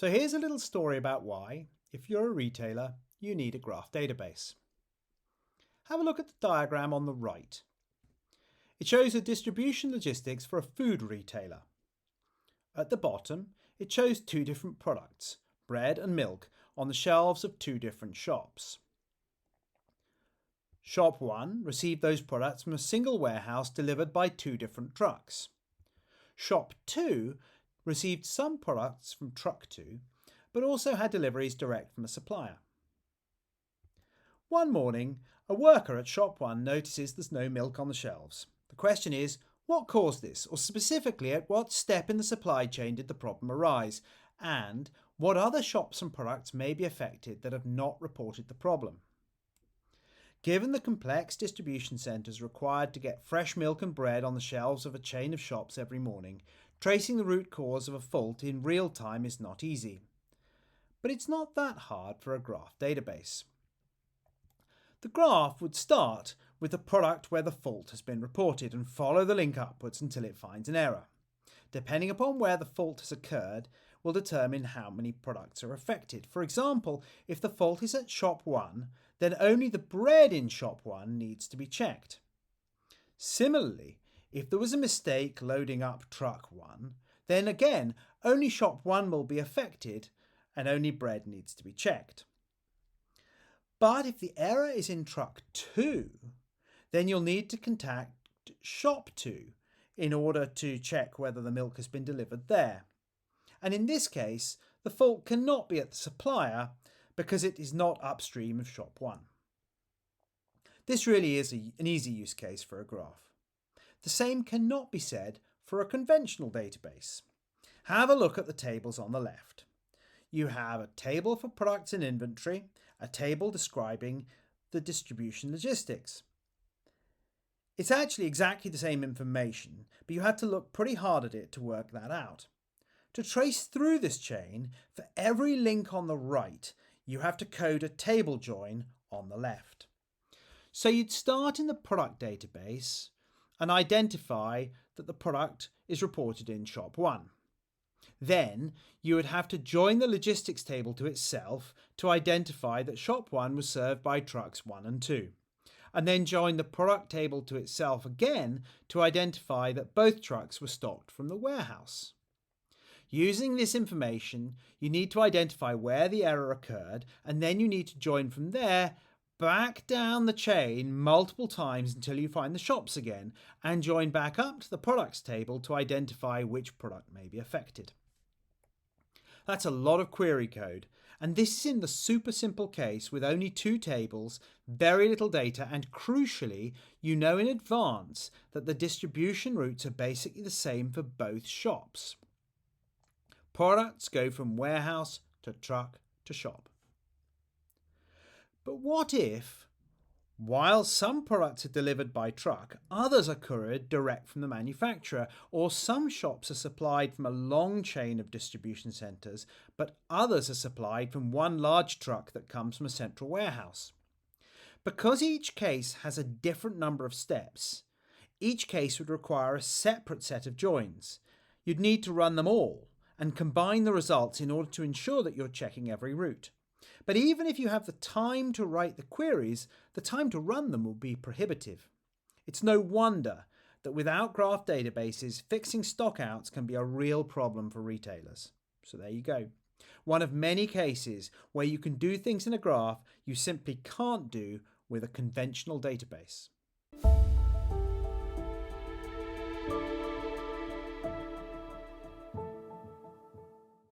So here's a little story about why, if you're a retailer, you need a graph database. Have a look at the diagram on the right. It shows the distribution logistics for a food retailer. At the bottom, it shows two different products, bread and milk, on the shelves of two different shops. Shop 1 received those products from a single warehouse delivered by two different trucks. Shop 2 received some products from truck 2, but also had deliveries direct from a supplier. One morning, a worker at Shop 1 notices there's no milk on the shelves. The question is, what caused this, or specifically at what step in the supply chain did the problem arise, and what other shops and products may be affected that have not reported the problem? Given the complex distribution centres required to get fresh milk and bread on the shelves of a chain of shops every morning, tracing the root cause of a fault in real time is not easy. But it's not that hard for a graph database. The graph would start with the product where the fault has been reported and follow the link upwards until it finds an error. Depending upon where the fault has occurred, will determine how many products are affected. For example, if the fault is at Shop 1, then only the bread in Shop 1 needs to be checked. Similarly, if there was a mistake loading up Truck 1, then again, only Shop 1 will be affected and only bread needs to be checked. But if the error is in Truck 2, then you'll need to contact Shop 2 in order to check whether the milk has been delivered there. And in this case, the fault cannot be at the supplier because it is not upstream of Shop 1. This really is an easy use case for a graph. The same cannot be said for a conventional database. Have a look at the tables on the left. You have a table for products in inventory, a table describing the distribution logistics. It's actually exactly the same information, but you had to look pretty hard at it to work that out. To trace through this chain, for every link on the right, you have to code a table join on the left. So you'd start in the product database and identify that the product is reported in Shop 1. Then you would have to join the logistics table to itself to identify that Shop 1 was served by trucks 1 and 2. And then join the product table to itself again to identify that both trucks were stocked from the warehouse. Using this information, you need to identify where the error occurred, and then you need to join from there back down the chain multiple times until you find the shops again, and join back up to the products table to identify which product may be affected. That's a lot of query code, and this is in the super simple case with only two tables, very little data, and crucially, you know in advance that the distribution routes are basically the same for both shops. Products go from warehouse to truck to shop. But what if, while some products are delivered by truck, others are couriered direct from the manufacturer, or some shops are supplied from a long chain of distribution centres, but others are supplied from one large truck that comes from a central warehouse? Because each case has a different number of steps, each case would require a separate set of joins. You'd need to run them all and combine the results in order to ensure that you're checking every route. But even if you have the time to write the queries, the time to run them will be prohibitive. It's no wonder that without graph databases, fixing stockouts can be a real problem for retailers. So there you go. One of many cases where you can do things in a graph you simply can't do with a conventional database.